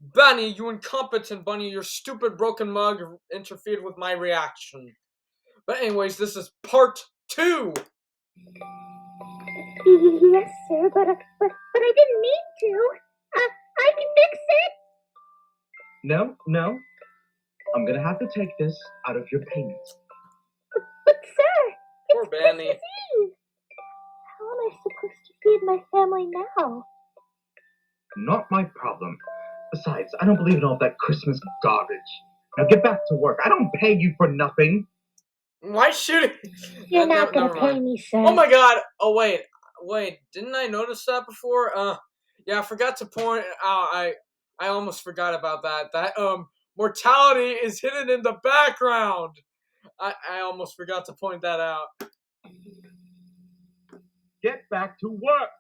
Bunny, you incompetent bunny, your stupid broken mug interfered with my reaction. But anyways, this is part 2. Yes, sir, but I didn't mean to. I can fix it. No. I'm gonna have to take this out of your payment. But sir, Poor it's Benny. Christmas Eve. How am I supposed to feed my family now? Not my problem. Besides, I don't believe in all that Christmas garbage. Now get back to work. I don't pay you for nothing. Why should You're not gonna never pay mind. me, sir. Oh my god. Oh wait. Didn't I notice that before? Yeah, I forgot to point out. I almost forgot about that. That mortality is hidden in the background. I almost forgot to point that out. Get back to work.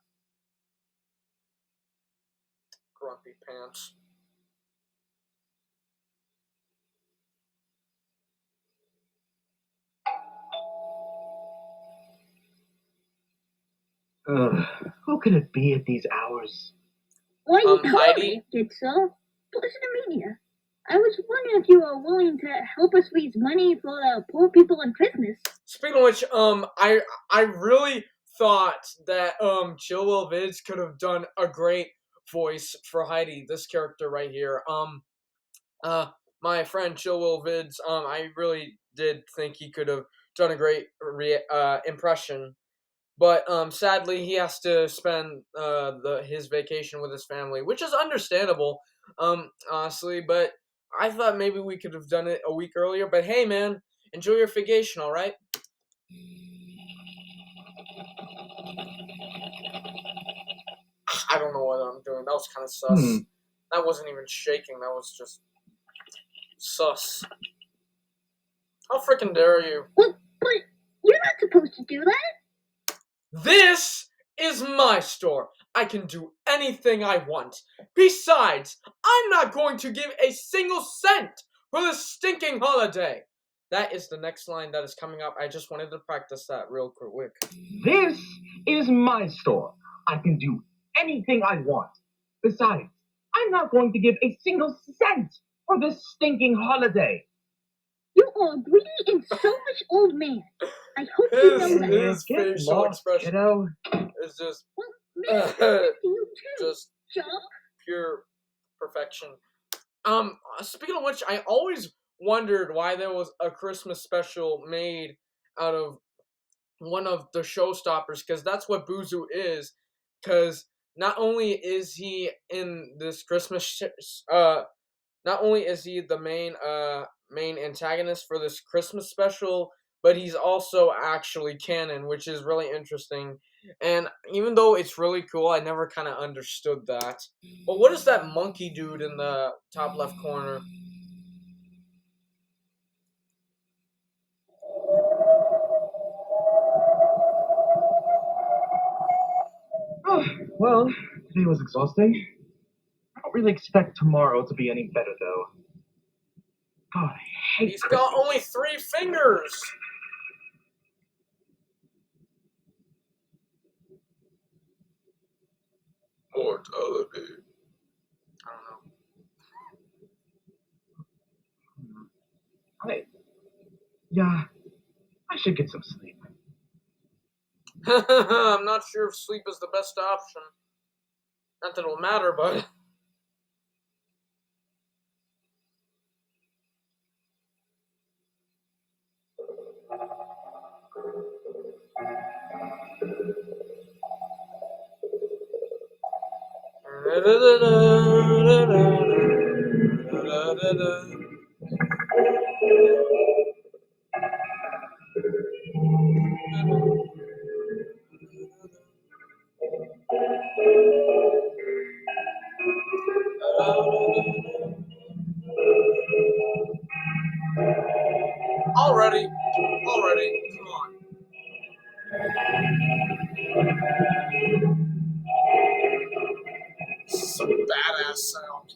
Grumpy pants. Who can it be at these hours? Why you Heidi? Good sir. Pleasure to meet you. I was wondering if you were willing to help us raise money for the poor people on Christmas. Speaking of which, I really thought that Chill Will Vids could have done a great voice for Heidi, this character right here. My friend Chill Will Vids, I really did think he could have done a great impression. But sadly, he has to spend his vacation with his family, which is understandable, honestly. But I thought maybe we could have done it a week earlier. But hey, man, enjoy your vacation, all right? I don't know what I'm doing. That was kind of sus. That wasn't even shaking. That was just sus. How freaking dare you? But you're not supposed to do that. This is my store. I can do anything I want. Besides, I'm not going to give a single cent for this stinking holiday. That is the next line that is coming up. I just wanted to practice that real quick. This is my store. I can do anything I want. Besides, I'm not going to give a single cent for this stinking holiday. You are a greedy and selfish old man. I hope you know that. His facial expression is just just pure perfection. Speaking of which, I always wondered why there was a Christmas special made out of one of the showstoppers, because that's what Boozoo is. Because not only is he in this Christmas, not only is he the main antagonist for this Christmas special, but he's also actually canon, which is really interesting. And even though it's really cool, I never kind of understood that. But what is that monkey dude in the top left corner? Oh, well, today was exhausting. I don't really expect tomorrow to be any better, though. God, I hate He's Christmas. got only 3 fingers. Mortality. I don't know. Yeah, I should get some sleep. I'm not sure if sleep is the best option. Not that it'll matter, but... Already, come on. This is some badass sound.